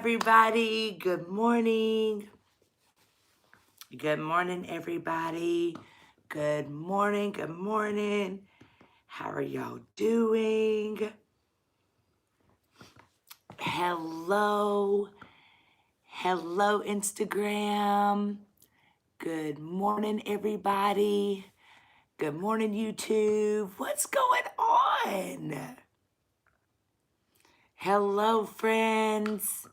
everybody. Good morning. Good morning, everybody. Good morning. Good morning. How are y'all doing? Hello. Hello, Instagram. Good morning, everybody. Good morning, YouTube. What's going on? Hello, friends.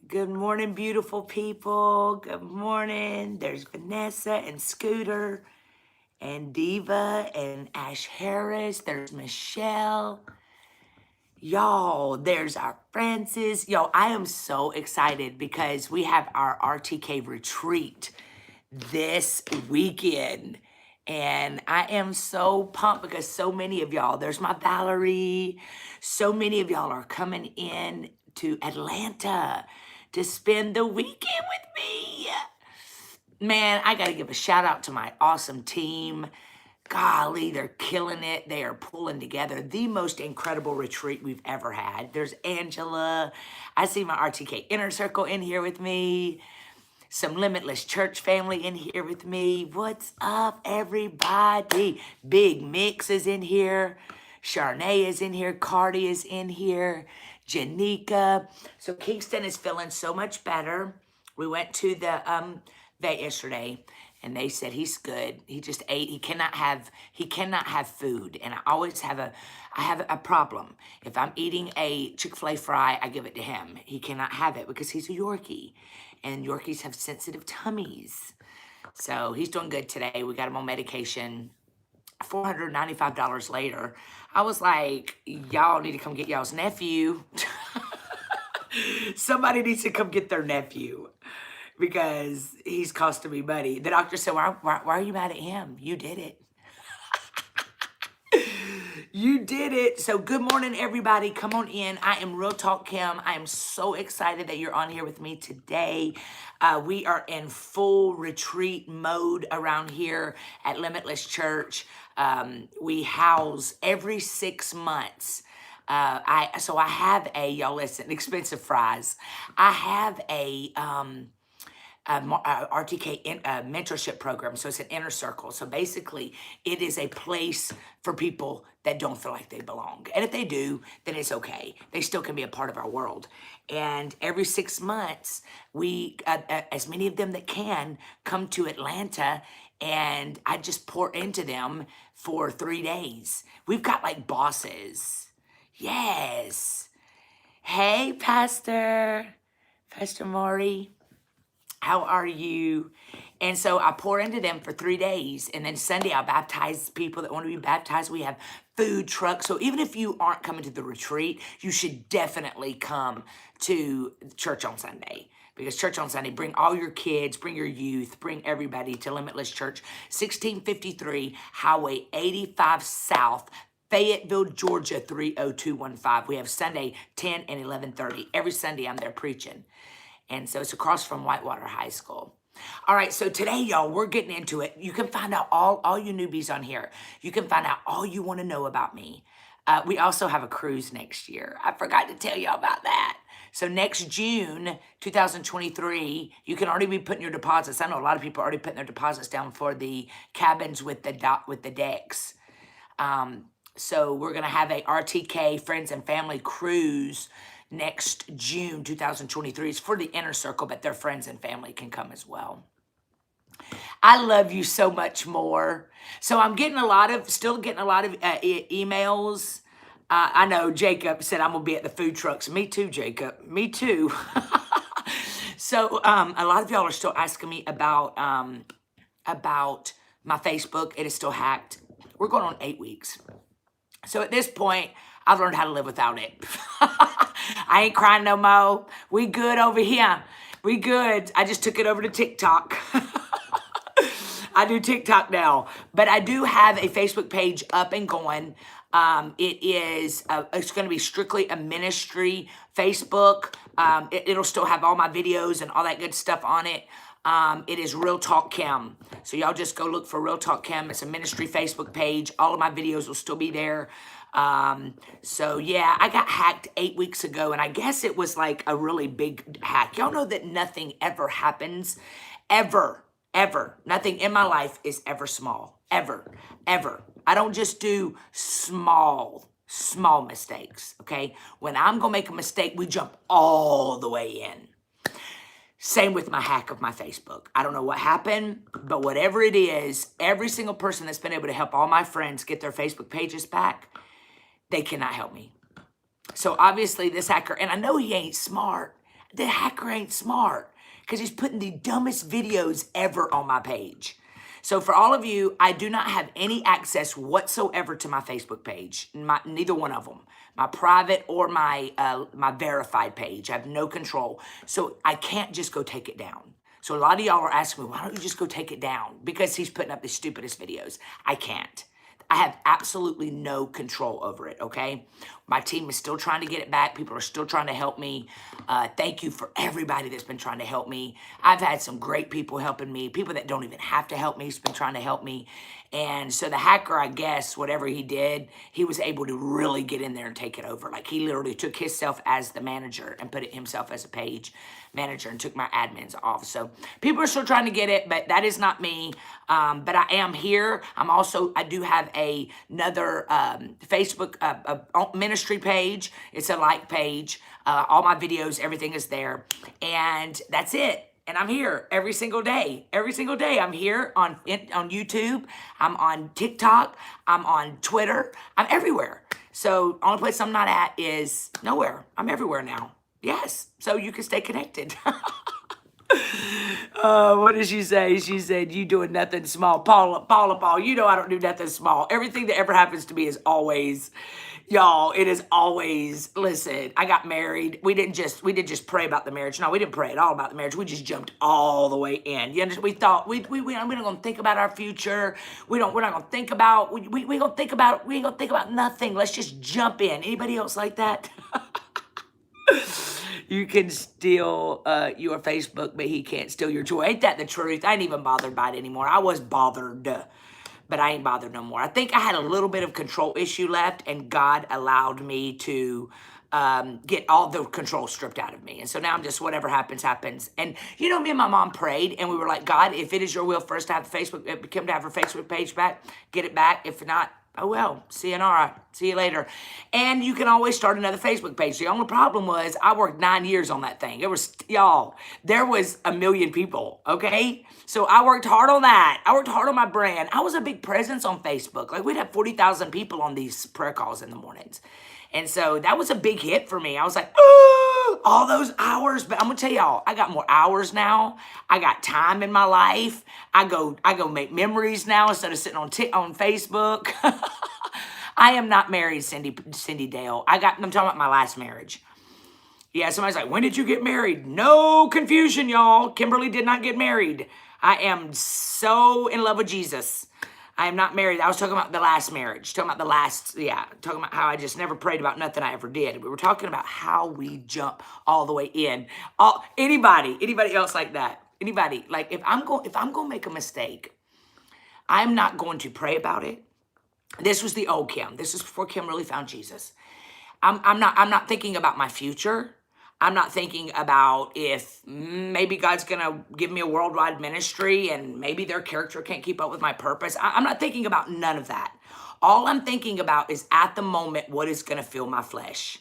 Good morning, beautiful people. Good morning. There's Vanessa and Scooter and Diva and Ash Harris. There's Michelle. Y'all, there's our Francis. Yo, I am so excited because we have our RTK retreat this weekend. And I am so pumped because so many of y'all, there's my Valerie, so many of y'all are coming in to Atlanta to spend the weekend with me. Man, I got to give a shout out to my awesome team. Golly, they're killing it. They are pulling together the most incredible retreat we've ever had. There's Angela. I see my RTK Inner Circle in here with me. Some Limitless Church family in here with me. What's up, everybody? Big Mix is in here. Charnay is in here. Cardi is in here. Janika. So Kingston is feeling so much better. We went to the vet yesterday, and they said he's good. He just ate. He cannot have food. And I have a problem. If I'm eating a Chick-fil-A fry, I give it to him. He cannot have it because he's a Yorkie. And Yorkies have sensitive tummies. So he's doing good today. We got him on medication. $495 later. I was like, y'all need to come get y'all's nephew. Somebody needs to come get their nephew because he's costing me money. The doctor said, why are you mad at him? You did it. You did it. So good morning, everybody. Come on in. I am Real Talk Kim. I am so excited that you're on here with me today. We are in full retreat mode around here at Limitless Church. We house every 6 months. I have y'all listen, expensive fries. I have a RTK mentorship program. So it's an inner circle. So basically, it is a place for people that don't feel like they belong. And if they do, then it's okay. They still can be a part of our world. And every 6 months, we, as many of them that can, come to Atlanta, and I just pour into them for 3 days. We've got like bosses. Yes. Hey, Pastor Maury. How are you? And so I pour into them for 3 days. And then Sunday, I baptize people that want to be baptized. We have food trucks. So even if you aren't coming to the retreat, you should definitely come to church on Sunday. Because church on Sunday, bring all your kids, bring your youth, bring everybody to Limitless Church, 1653 Highway 85 South, Fayetteville, Georgia, 30215. We have Sunday, 10 and 11:30. Every Sunday, I'm there preaching. And so it's across from Whitewater High School. All right, so today, y'all, we're getting into it. You can find out all you newbies on here. You can find out all you want to know about me. We also have a cruise next year. I forgot to tell y'all about that. So next June 2023, you can already be putting your deposits. I know a lot of people are already putting their deposits down for the cabins with the decks. So we're going to have a RTK Friends and Family cruise next June 2023. It's for the inner circle, but their friends and family can come as well. I love you so much more. So I'm still getting a lot of emails. I know Jacob said I'm going to be at the food trucks. Me too, Jacob. Me too. So a lot of y'all are still asking me about my Facebook. It is still hacked. We're going on 8 weeks. So at this point, I've learned how to live without it. I ain't crying no more. We good over here. We good. I just took it over to TikTok. I do TikTok now. But I do have a Facebook page up and going. It's going to be strictly a ministry Facebook. It'll still have all my videos and all that good stuff on it. It is Real Talk Kim. So y'all just go look for Real Talk Kim. It's a ministry Facebook page. All of my videos will still be there. So yeah, I got hacked 8 weeks ago, and I guess it was like a really big hack. Y'all know that nothing ever happens, ever, ever. Nothing in my life is ever small, ever, ever. I don't just do small mistakes, okay? When I'm gonna make a mistake, we jump all the way in. Same with my hack of my Facebook. I don't know what happened, but whatever it is, every single person that's been able to help all my friends get their Facebook pages back, they cannot help me. So obviously this hacker, and I know he ain't smart. The hacker ain't smart because he's putting the dumbest videos ever on my page. So for all of you, I do not have any access whatsoever to my Facebook page, neither one of them, my private or my verified page. I have no control. So I can't just go take it down. So a lot of y'all are asking me, why don't you just go take it down? Because he's putting up the stupidest videos. I can't. I have absolutely no control over it, okay? My team is still trying to get it back. People are still trying to help me. Thank you for everybody that's been trying to help me. I've had some great people helping me. People that don't even have to help me has been trying to help me. And so the hacker, I guess, whatever he did, he was able to really get in there and take it over. Like he literally took himself as the manager and put it himself as a page manager and took my admins off. So people are still trying to get it, but that is not me. But I am here. I do have another Facebook ministry page. It's a like page. All my videos, everything is there. And that's it. And I'm here every single day. Every single day I'm here on YouTube. I'm on TikTok. I'm on Twitter. I'm everywhere. So only place I'm not at is nowhere. I'm everywhere now. Yes. So you can stay connected. What did she say? She said, you doing nothing small. Paul, you know I don't do nothing small. Everything that ever happens to me is always, y'all, it is always, listen, I got married. We didn't just pray about the marriage. No, we didn't pray at all about the marriage. We just jumped all the way in. You understand? We thought, we're not going to think about our future. We're not going to think about, we ain't going to think about nothing. Let's just jump in. Anybody else like that? You can steal your Facebook, but he can't steal your joy. Ain't that the truth? I ain't even bothered by it anymore. I was bothered, but I ain't bothered no more. I think I had a little bit of control issue left, and God allowed me to get all the control stripped out of me. And so now I'm just, whatever happens, happens. And you know, me and my mom prayed, and we were like, God, if it is your will for us to have the Facebook, Kim to have her Facebook page back, get it back. If not, oh well, sayonara, see you later. And you can always start another Facebook page. The only problem was I worked 9 years on that thing. It was, y'all, there was 1 million people, okay? So I worked hard on that. I worked hard on my brand. I was a big presence on Facebook. Like we'd have 40,000 people on these prayer calls in the mornings. And so that was a big hit for me. I was like, oh, all those hours. But I'm gonna tell y'all, I got more hours now. I got time in my life. I go make memories now instead of sitting on Facebook. I am not married, Cindy Dale. I'm talking about my last marriage. Yeah, somebody's like, when did you get married? No confusion, y'all. Kimberly did not get married. I am so in love with Jesus. I am not married. I was talking about the last marriage. Talking about how I just never prayed about nothing I ever did. We were talking about how we jump all the way in. Anybody else like that? Anybody? Like if I'm going to make a mistake, I'm not going to pray about it. This was the old Kim. This is before Kim really found Jesus. I'm not thinking about my future. I'm not thinking about if maybe God's going to give me a worldwide ministry and maybe their character can't keep up with my purpose. I'm not thinking about none of that. All I'm thinking about is at the moment, what is going to fill my flesh.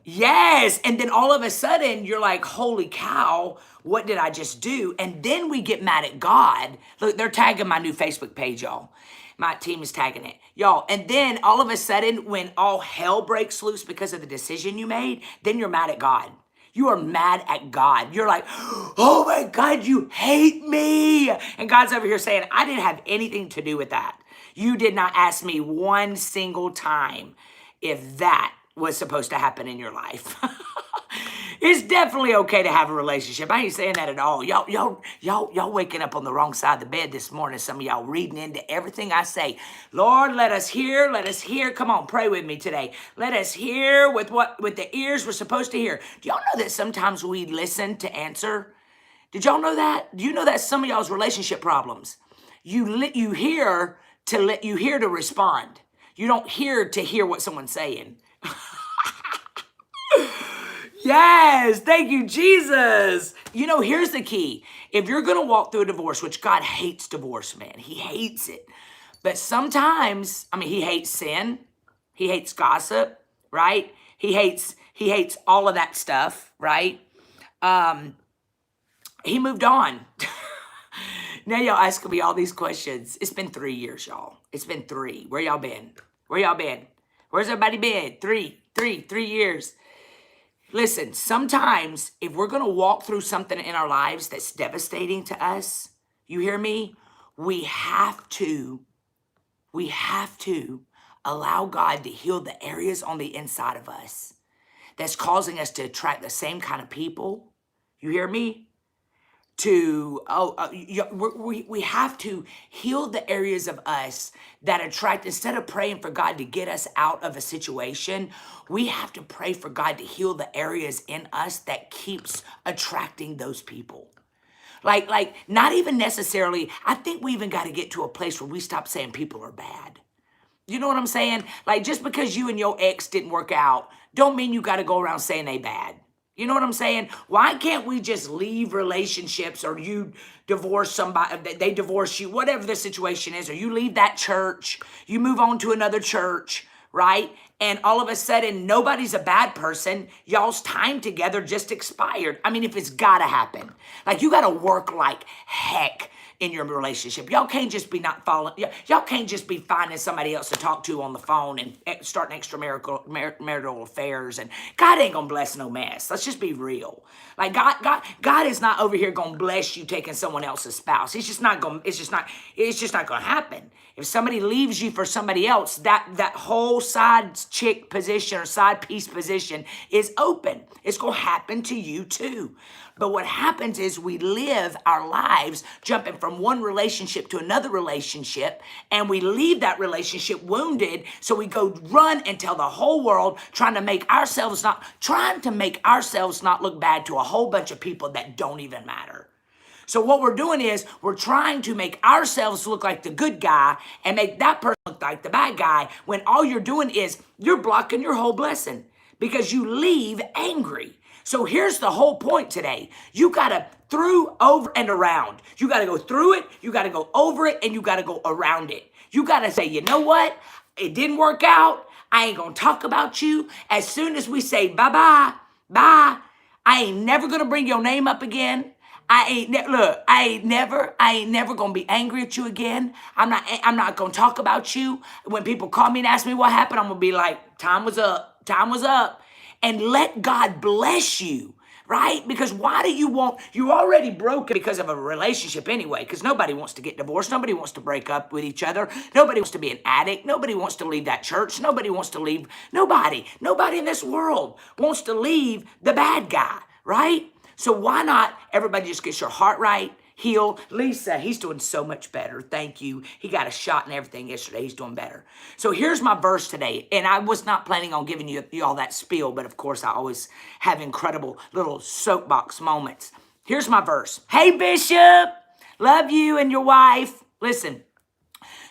Yes. And then all of a sudden you're like, holy cow, what did I just do? And then we get mad at God. Look, they're tagging my new Facebook page, y'all. My team is tagging it, y'all. And then all of a sudden, when all hell breaks loose because of the decision you made, then you're mad at God. You are mad at God. You're like, oh my God, you hate me. And God's over here saying, I didn't have anything to do with that. You did not ask me one single time if that was supposed to happen in your life. It's definitely okay to have a relationship. I ain't saying that at all. Y'all waking up on the wrong side of the bed this morning. Some of y'all reading into everything I say. Lord, let us hear. Come on, pray with me today. Let us hear with the ears we're supposed to hear. Do y'all know that sometimes we listen to answer? Did y'all know that? Do you know that some of y'all's relationship problems? You hear to respond. You don't hear what someone's saying. Yes, thank you, Jesus. You know, here's the key. If you're going to walk through a divorce, which God hates divorce, man, he hates it. But sometimes, I mean, he hates sin. He hates gossip, right? He hates all of that stuff, right? He moved on. Now y'all asking me all these questions. It's been 3 years, y'all. It's been 3. Where y'all been? Where y'all been? Where's everybody been? 3 years. Listen, sometimes if we're going to walk through something in our lives that's devastating to us, you hear me? We have to allow God to heal the areas on the inside of us that's causing us to attract the same kind of people. You hear me? We have to heal the areas of us that attract, instead of praying for God to get us out of a situation, we have to pray for God to heal the areas in us that keeps attracting those people. Like not even necessarily, I think we even got to get to a place where we stop saying people are bad. You know what I'm saying? Like, just because you and your ex didn't work out, don't mean you got to go around saying they bad. You know what I'm saying? Why can't we just leave relationships, or you divorce somebody, they divorce you, whatever the situation is, or you leave that church, you move on to another church, right? And all of a sudden, nobody's a bad person. Y'all's time together just expired. I mean, if it's got to happen. Like, you got to work like heck in your relationship. Y'all can't just be not following. Y'all can't just be finding somebody else to talk to on the phone and starting extramarital affairs. And God ain't gonna bless no mess. Let's just be real. Like God is not over here gonna bless you taking someone else's spouse. It's just not gonna happen. If somebody leaves you for somebody else, that whole side chick position or side piece position is open. It's gonna happen to you too. But what happens is we live our lives jumping from one relationship to another relationship, and we leave that relationship wounded. So we go run and tell the whole world, trying to make ourselves not look bad to a whole bunch of people that don't even matter. So what we're doing is we're trying to make ourselves look like the good guy and make that person look like the bad guy, when all you're doing is you're blocking your whole blessing because you leave angry. So here's the whole point today. You got to through, over, and around. You got to go through it, you got to go over it, and you got to go around it. You got to say, you know what? It didn't work out. I ain't going to talk about you. As soon as we say bye-bye, bye, I ain't never going to bring your name up again. I ain't never gonna be angry at you again. I'm not gonna talk about you. When people call me and ask me what happened, I'm gonna be like, time was up. And let God bless you, right? Because why do you're already broken because of a relationship anyway, because nobody wants to get divorced. Nobody wants to break up with each other. Nobody wants to be an addict. Nobody wants to leave that church. Nobody in this world wants to leave the bad guy, right? So why not everybody just get your heart right, heal? Lisa, he's doing so much better. Thank you. He got a shot and everything yesterday. He's doing better. So here's my verse today. And I was not planning on giving you all that spiel, but of course I always have incredible little soapbox moments. Here's my verse. Hey, Bishop, love you and your wife. Listen,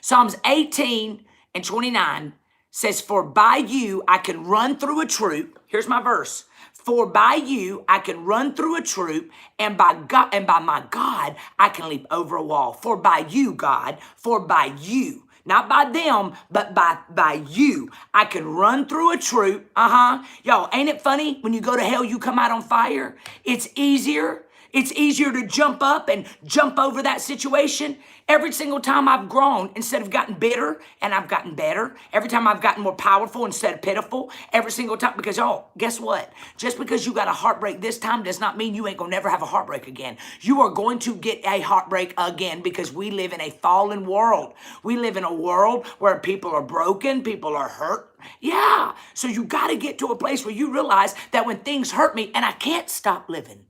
Psalms 18:29 says, for by you I can run through a troop. Here's my verse. For by you I can run through a troop, and by my God I can leap over a wall. For by you, God, for by you, not by them, but by you, I can run through a troop. Y'all, ain't it funny? When you go to hell, you come out on fire. It's easier to jump up and jump over that situation. Every single time I've grown, instead of gotten bitter, and I've gotten better. Every time I've gotten more powerful instead of pitiful. Every single time, because y'all, guess what? Just because you got a heartbreak this time does not mean you ain't gonna never have a heartbreak again. You are going to get a heartbreak again, because we live in a fallen world. We live in a world where people are broken, people are hurt. Yeah, so you gotta get to a place where you realize that when things hurt me, and I can't stop living.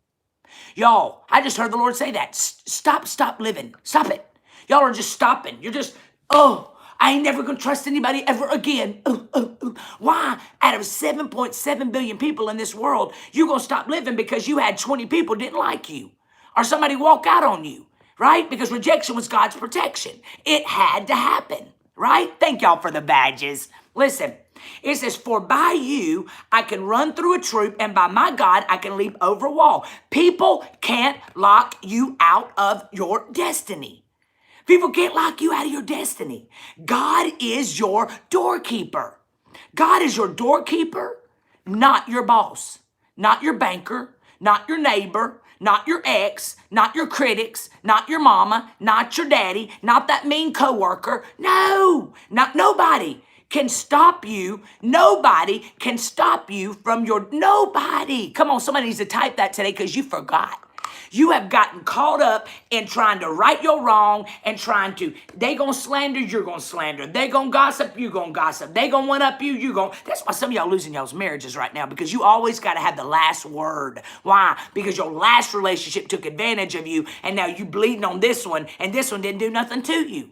Y'all, I just heard the Lord say that. Stop living. Stop it. Y'all are just stopping. You're just, I ain't never going to trust anybody ever again. Why? Out of 7.7 billion people in this world, you're going to stop living because you had 20 people didn't like you. or somebody walk out on you, right? Because rejection was God's protection. It had to happen, right? Thank y'all for the badges. Listen, it says, for by you I can run through a troop, and by my God I can leap over a wall. People can't lock you out of your destiny. People can't lock you out of your destiny. God is your doorkeeper. God is your doorkeeper, not your boss, not your banker, not your neighbor, not your ex, not your critics, not your mama, not your daddy, not that mean coworker. No, not nobody can stop you. Nobody can stop you from your nobody. Come on, somebody needs to type that today because you forgot. You have gotten caught up in trying to right your wrong and they gonna slander, you're gonna slander. They gonna gossip, you gonna gossip. They gonna one up you, you gonna. That's why some of y'all losing y'all's marriages right now, because you always gotta have the last word. Why? Because your last relationship took advantage of you, and now you bleeding on this one, and this one didn't do nothing to you.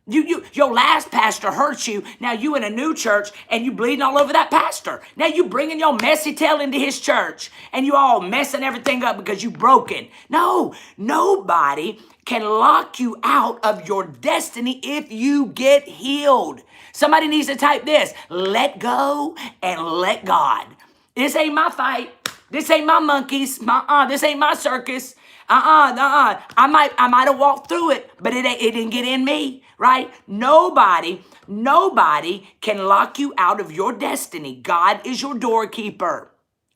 Your last pastor hurt you. Now you in a new church and you bleeding all over that pastor. Now you bringing your messy tail into his church and you all messing everything up because you broken. No, nobody can lock you out of your destiny if you get healed. Somebody needs to type this: let go and let God. This ain't my fight. This ain't my monkeys. This ain't my circus. I might have walked through it, but it didn't get in me, right? Nobody can lock you out of your destiny. God is your doorkeeper.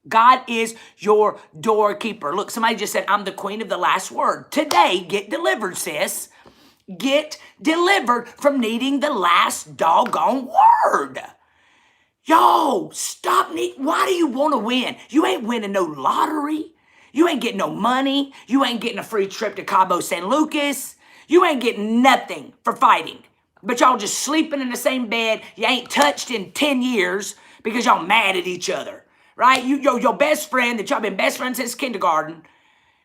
God is your doorkeeper. Look, somebody just said, I'm the queen of the last word. Today, get delivered, sis. Get delivered from needing the last doggone word. Yo, stop. Why do you want to win? You ain't winning no lottery. You ain't getting no money. You ain't getting a free trip to Cabo San Lucas. You ain't getting nothing for fighting. But y'all just sleeping in the same bed. You ain't touched in 10 years because y'all mad at each other, right? Your best friend that y'all been best friends since kindergarten,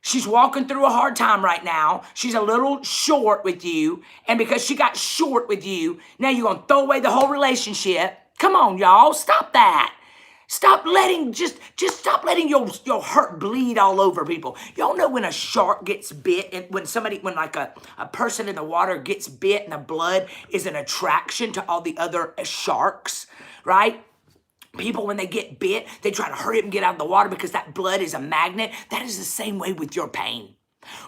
she's walking through a hard time right now. She's a little short with you. And because she got short with you, now you're going to throw away the whole relationship. Come on, y'all. Stop that. Stop letting, just stop letting your hurt bleed all over people. Y'all know when a shark gets bit, and when like a person in the water gets bit and the blood is an attraction to all the other sharks, right? People, when they get bit, they try to hurry up and get out of the water because that blood is a magnet. That is the same way with your pain.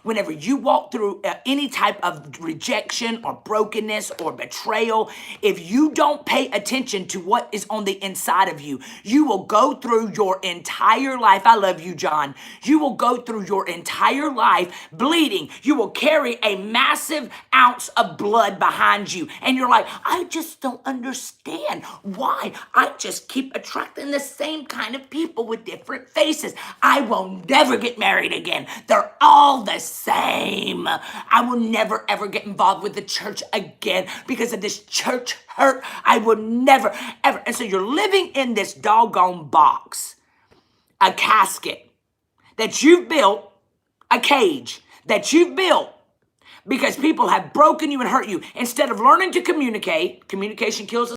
Whenever you walk through any type of rejection or brokenness or betrayal, if you don't pay attention to what is on the inside of you, you will go through your entire life. I love you, John. You will go through your entire life bleeding. You will carry a massive ounce of blood behind you. And you're like, I just don't understand why I just keep attracting the same kind of people with different faces. I will never get married again. They're all the same. I will never ever get involved with the church again because of this church hurt. I will never ever. And so you're living in this doggone box, a casket that you've built, a cage that you've built because people have broken you and hurt you. Instead of learning to communicate, communication kills us.